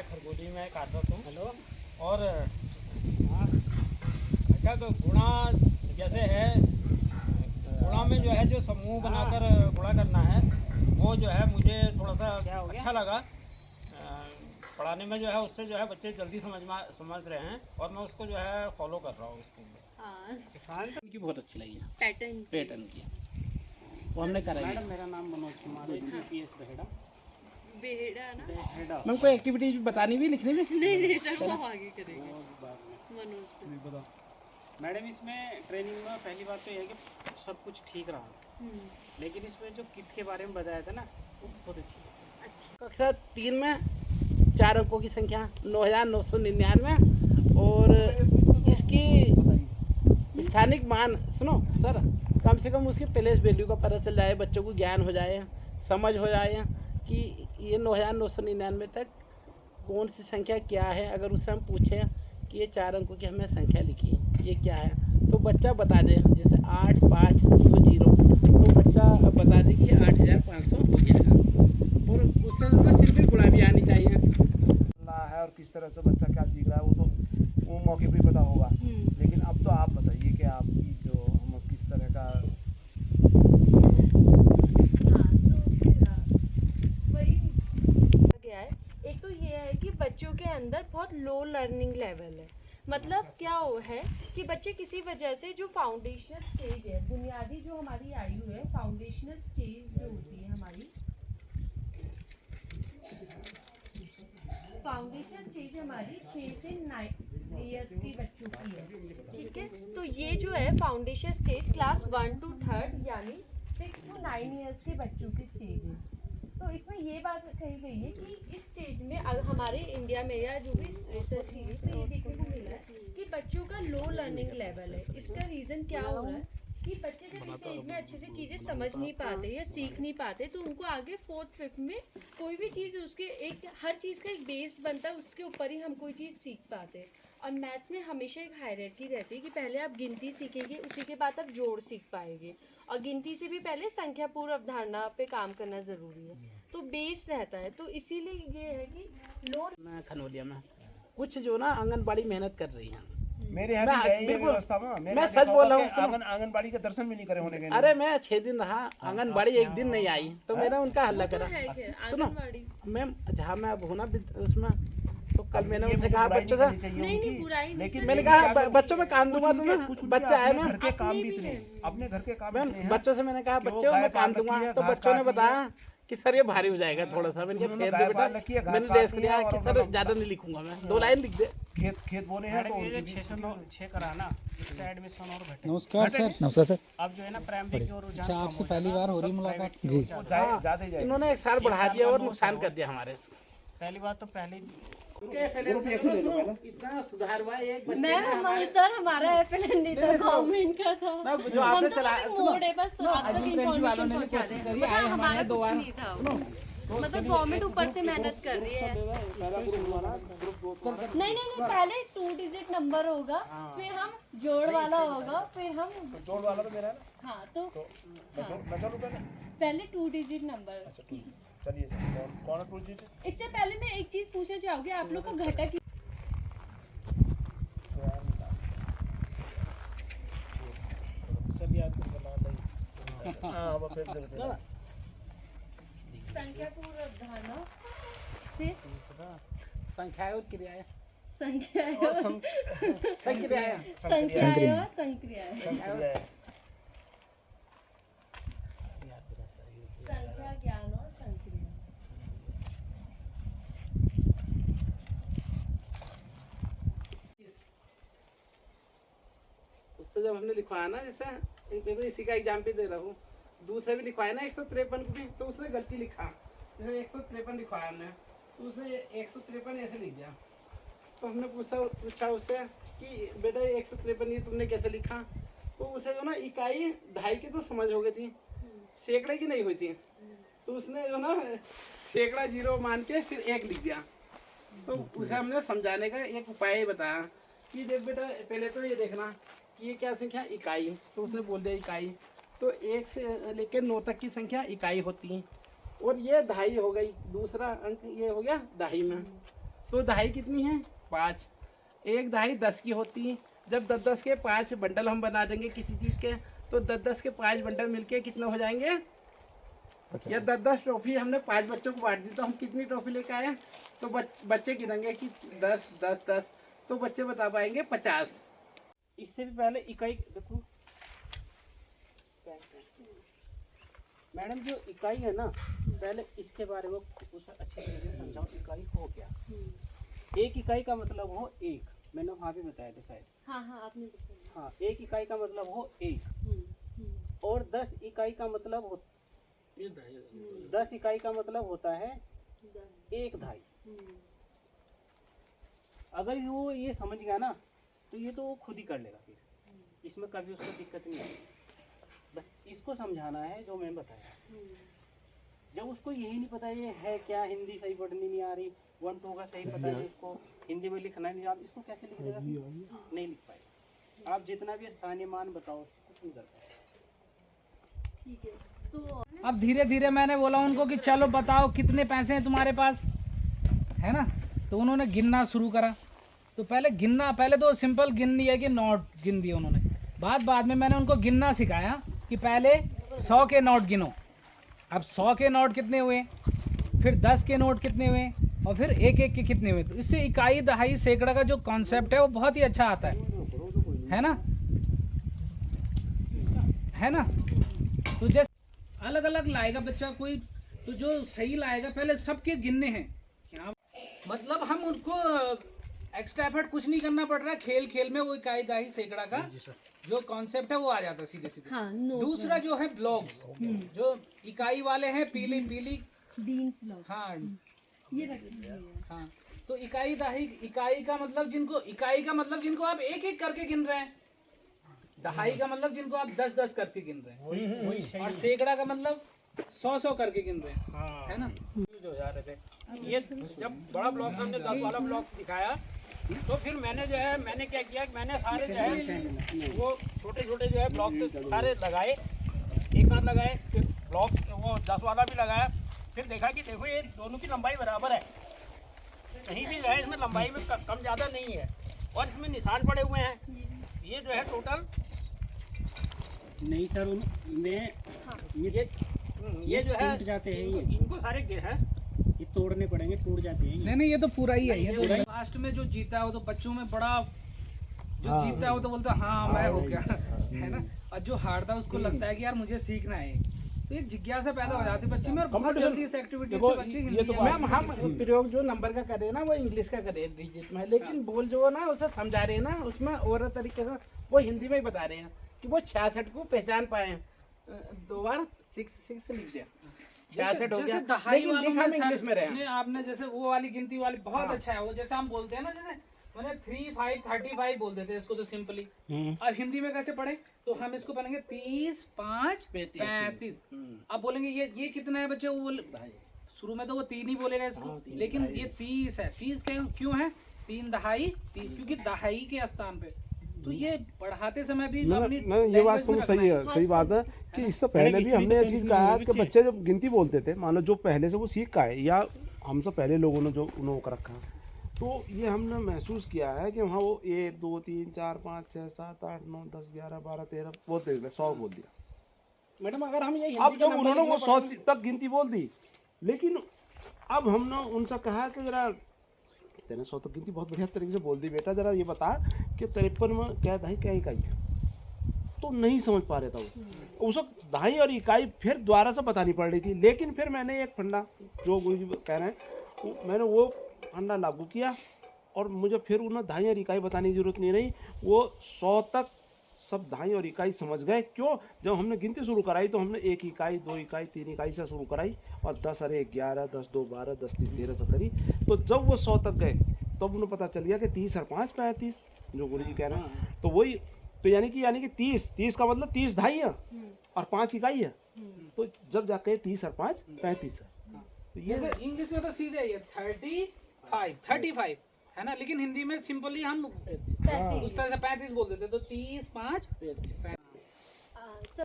विद्यालय खरगोली में कार्यरत हूँ। हेलो। और बेटा तो गुणा जैसे है, गुणा में जो है जो समूह बनाकर गुणा करना है वो जो है मुझे थोड़ा सा अच्छा लगा। पढ़ाने में जो है उससे जो है बच्चे जल्दी समझ रहे हैं और मैं उसको जो है फॉलो कर रहा हूँ स्कूल में। सुशांत की बहुत अच्छी लगी है पैटर्न की वो हमने कराई। मैडम मेरा नाम मनोज कुमार है, GPS बेहड़ा बेहड़ा ना। मैम कोई एक्टिविटीज बतानी भी लिखने में? नहीं सर वो आगे करेंगे मनोज नहीं पता मैडम। इसमें ट्रेनिंग में पहली बात तो यह है कि सब कुछ ठीक रहा, लेकिन इसमें जो किट के बारे में बताया था ना वो बहुत अच्छी है। अच्छा। कक्षा 3 में 4 अंकों की संख्या 9,999 और इसकी स्थानिक मान सुनो सर, कम से कम उसकी प्लेस वैल्यू का पता चल जाए, बच्चों को ज्ञान हो जाए, समझ हो जाए कि ये 9,999 तक कौन सी संख्या क्या है। अगर उससे हम पूछें कि ये 4 अंकों की हमने संख्या लिखी है, ये क्या है, तो बच्चा बता दे। जैसे 8 5 2 0 तो बच्चा बता दे कि ये 8,500 हो गया। और उससे सिर्फ भी गुणा भी आनी चाहिए है और किस तरह से बच्चा क्या सीख रहा है वो तो वो मौके पे पता होगा। लेकिन अब तो आप बताइए कि आपकी जो हम किस तरह का एक तो ये है कि बच्चों के अंदर बहुत लो लर्निंग लेवल है। मतलब क्या है कि बच्चे किसी वजह से जो फाउंडेशनल स्टेज है, बुनियादी जो हमारी आयु है, फाउंडेशनल स्टेज जो होती है हमारी, फाउंडेशन स्टेज हमारी 6 से 9 ईयर्स की बच्चों की है, ठीक है। तो ये जो है फाउंडेशन स्टेज क्लास 1 to 3 यानी 6 to 9 ईयर्स के बच्चों की स्टेज है। तो इसमें ये बात कही गई है कि इस स्टेज में हमारे इंडिया में या जो भी रिसर्च की गई तो ये देखने को मिला है कि बच्चों का लो लर्निंग लेवल है। इसका रीज़न क्या हो रहा है कि बच्चे जब इस एज में अच्छे से चीज़ें समझ नहीं पाते या सीख नहीं पाते तो उनको आगे 4th 5th में कोई भी चीज़ उसके एक हर चीज़ का एक बेस बनता है, उसके ऊपर ही हम कोई चीज़ सीख पाते हैं। और मैथ्स में हमेशा एक हायरार्की रहती है कि पहले आप गिनती सीखेंगे, उसी के बाद आप जोड़ सीख पाएंगे, और गिनती से भी पहले संख्या पूर्व अवधारणा पे काम करना ज़रूरी है, तो बेस रहता है। तो इसीलिए ये है कि मैं खनौलिया में कुछ जो ना आंगनबाड़ी मेहनत कर रही हैं। मेरे यहाँ भी यही व्यवस्था में मैं सच बोल रहा हूँ। आंगनबाड़ी के दर्शन भी नहीं करे होने के। अरे मैं 6 दिन रहा, आंगनबाड़ी एक दिन नहीं आई तो मैंने उनका हल्ला करा। सुनो मैम, जहाँ मैं अब हूँ ना उसमें, तो कल मैंने उनसे कहा बच्चों से, नहीं बुराई नहीं, मैंने कहा बच्चों में काम दूंगा तुम्हें, बच्चे आए ना घर के काम भी इतने, अपने घर के काम मैम, बच्चों से मैंने कहा बच्चों मैं काम दूंगा, तो बच्चों ने बताया कि सर ये भारी हो जाएगा थोड़ा सा। मैंने कहा फेर दे बेटा, मैंने देख लिया कि सर ज़्यादा नहीं लिखूंगा, मैं 2 लाइन लिख दे। खेत बोने हैं तो ये 606 कराना, इसका एडमिशन और घटे। नमस्कार सर। नमस्कार सर। अब जो है ना प्राइमरी की ओर रुझान अच्छा, आपसे पहली बार हो रही मुलाकात? जी। ज्यादा इन्होंने 1 साल बढ़ा दिया और नुकसान कर दिया हमारे। पहली बात तो पहले इतना सुधार हुआ एक बच्चे मैं सर हमारा एफएलएन नहीं था, गवर्नमेंट का था। जो आपने चला मोड है बस आप तक इंफॉर्मेशन पहुंचा दें, मतलब हमारा कुछ नहीं था। मतलब गवर्नमेंट ऊपर से मेहनत कर रही है। नहीं, पहले 2 डिजिट नंबर होगा, फिर हम जोड़ वाला होगा, फिर हम जोड़ वाला तो मेरा है ना। हाँ तो मैं चलूं पहले 2 डिजिट नंबर। चलिए कौन 2 डिजिट? इससे पहले मैं एक चीज पूछना चाहूंगी, आप लोग का घटक सब याद कर चला। हां वो फिर से संख्या पूर्व अवधारणा, फिर संख्याएं और क्रियाएं, संख्याएं और संक्रियाएं, संख्याएं संख्या ज्ञान और संक्रिया। उससे जब हमने लिखवाया ना, जैसे मैं तो इसी का एग्जाम्पल दे रहा हूँ, दूसरे भी लिखवाया ना 153 को भी, तो उसने गलती लिखा। जैसे 153 लिखवाया हमने, तो उसने 153 ऐसे लिख दिया। तो हमने पूछा उससे कि बेटा 153 ये तुमने कैसे लिखा? तो उसे जो ना इकाई दहाई की तो समझ हो गई थी, सैकड़े की नहीं हुई थी। तो उसने जो ना सैकड़ा 0 मान के फिर 1 लिख दिया। तो उसे हमने समझाने का एक उपाय बताया कि देख बेटा, पहले तो ये देखना कि ये क्या संख्या, इकाई। तो उसने बोल दिया इकाई, तो 1 से लेकर 9 तक की संख्या इकाई होती है, और ये दहाई हो गई। दूसरा अंक ये हो गया दहाई में, तो दहाई कितनी है 5, एक दहाई 10 की होती है। जब 10-10 के 5 बंडल हम बना देंगे किसी चीज़ के, तो 10-10 के 5 बंडल मिलके कितने हो जाएंगे? या 10-10 ट्रॉफी हमने 5 बच्चों को बांट दी, तो हम कितनी ट्रॉफी लेके आए? तो बच्चे गिनेंगे कि 10 10 10, तो बच्चे बता पाएंगे 50। इससे भी पहले इकाई देखो मैडम, जो इकाई है ना, पहले इसके बारे में उसे अच्छे तरीके से समझाओ। इकाई हो क्या? एक इकाई का मतलब हो एक, मैंने वहाँ भी बताया था शायद। हाँ आपने बताया। हाँ, एक इकाई का मतलब हो एक, और 10 इकाई का मतलब हो 10 इकाई का मतलब होता है एक दहाई। अगर वो ये समझ गया ना, तो ये तो वो खुद ही कर लेगा, फिर इसमें कभी उसको दिक्कत नहीं आएगी। बस इसको समझाना है जो मैं बताया। जब उसको यही नहीं पता ये है क्या, हिंदी सही पढ़नी नहीं आ रही, 1-2 का सही पता है, इसको हिंदी में लिखना नहीं आता, इसको कैसे लिख देगा? नहीं लिख पाएगा। आप जितना भी स्थानीय मान बताओ, कुछ नहीं कर पाएगा। ठीक है, तो अब धीरे धीरे मैंने बोला उनको कि चलो बताओ कितने पैसे हैं तुम्हारे पास, है ना। तो उन्होंने गिनना शुरू करा। तो पहले तो सिंपल गिन दिया कि नोट गिन दिए उन्होंने। बाद में मैंने उनको गिनना सिखाया कि पहले 100 के नोट गिनो। अब 100 के नोट कितने हुए, फिर 10 के नोट कितने हुए, और फिर एक एक के कितने हुए। तो इससे इकाई दहाई सैकड़ा का जो कॉन्सेप्ट है वो बहुत ही अच्छा आता है ना, है ना। तो जैसे अलग अलग लाएगा बच्चा कोई, तो जो सही लाएगा पहले सबके गिनने हैं। क्या मतलब हम उनको एक्स्ट्रा एफर्ट कुछ नहीं करना पड़ रहा, खेल में वो इकाई दहाई सैकड़ा का जो कॉन्सेप्ट है वो आ जाता है सीधे सीधे। हाँ, दूसरा जो है ब्लॉक्स, जो इकाई वाले हैं पीली बीन्स ब्लॉक, हाँ ये रखिए। हाँ। तो इकाई दहाई, इकाई का मतलब जिनको आप एक एक करके गिन रहे हैं, दहाई का मतलब जिनको आप 10-10 करके गिन रहे हैं, और सैकड़ा का मतलब 100-100 करके गिन रहे हैं, है ना। जो जा रहे थे, ये जब बड़ा ब्लॉक हमने 10 वाला ब्लॉक दिखाया, तो फिर मैंने क्या किया कि मैंने सारे जो है वो छोटे छोटे जो है ब्लॉक सारे लगाए, एक साथ लगाए, फिर ब्लॉक वो 10 वाला भी लगाया। फिर देखा कि देखो ये दोनों की लंबाई बराबर है, कहीं भी जो है इसमें लंबाई में कम ज़्यादा नहीं है, और इसमें निशान पड़े हुए हैं। ये जो है टोटल नहीं सर, उनमें ये जो है जाते हैं, इनको सारे है ये तोड़ने पड़ेंगे, टूट जाते हैं। नहीं ये तो पूरा ही है। ये तो लास्ट में जो जीता है वो तो बच्चों में बड़ा, जो जीतता है वो तो बोलता है हाँ मैं हो गया, है ना। और जो हारता है उसको लगता है कि यार मुझे सीखना है। तो एक जिज्ञासा पैदा हो जाती है बच्चे में, और बहुत जल्दी इस एक्टिविटी से बच्चे हिंदी मैम हम प्रयोग जो नंबर का करे ना वो इंग्लिश का करे डिजिट में, लेकिन बोल जो ना उसे समझा रहे हैं ना, उसमें और तरीके से वो हिंदी में ही बता रहे हैं कि वो 66 को पहचान पाए। 2 बार 6 लिख दिया, 66 हो गया। जैसे दहाई लेकिन वालों लिखा में इंग्लिश में रहे। आपने जैसे वो वाली गिनती वाली बहुत अच्छा है वो, जैसे हम बोलते हैं ना, जैसे मैंने 3 5 35 बोल देते हैं इसको तो सिंपली। अब हिंदी में कैसे पढ़े, तो हम इसको पढ़ेंगे 30 5 35। अब बोलेंगे ये कितना है बच्चे, वो शुरू में तो वो 3 ही बोलेगा इसको, लेकिन ये 30 है। 30 क्यों है? 3 दहाई 30, क्योंकि दहाई के स्थान पे। तो ये पढ़ाते समय भी ये बात तो सही है, सही बात है कि इससे पहले भी हमने ये चीज़ कहा है कि बच्चे जब गिनती बोलते थे, मान लो जो पहले से वो सीख का है या हमसे पहले लोगों ने जो उन्होंने कर रखा है, तो ये हमने महसूस किया है कि वहाँ वो 1 2 3 4 5 6 7 8 9 10 11 12 13 बोलते थे, 100 बोल दिया मैडम अगर हम ये अब जब उन्होंने वो 100 तक गिनती बोल दी, लेकिन अब हमने उनसे कहा कि जरा तेने 100 तक गिनती बहुत बढ़िया तरीके से बोल दी, बेटा जरा ये बता कि 53 में क्या दहाई क्या इकाई है। तो नहीं समझ पा रहा था वो, उसे दहाई और इकाई फिर दोबारा से बतानी पड़ रही थी। लेकिन फिर मैंने एक फंडा, जो गुरु जी कह रहे हैं, मैंने वो फंडा लागू किया, और मुझे फिर उन्हें दहाई और इकाई बताने की जरूरत नहीं रही। वो 100 तक सब दहाई और इकाई समझ गए। क्यों? जब हमने गिनती शुरू कराई तो हमने 1 इकाई 2 इकाई 3 इकाई से शुरू कराई, और 10 अरे 11 10 2 12 10 3 13 से करी। तो जब वो 100 तक गए तब उन्हें पता चल गया कि 30 और 5 35, जो गुरु जी कह रहे हैं। तो वही, तो यानी कि 30 का मतलब 30 दहाई है और 5 इकाई है। तो जब जाके 30 और 5 35 है। तो ये इंग्लिश में तो सीधे ये 35 है ना, लेकिन हिंदी में सिंपली हम उस तरह से 35 बोल देते, तो 30 5 35।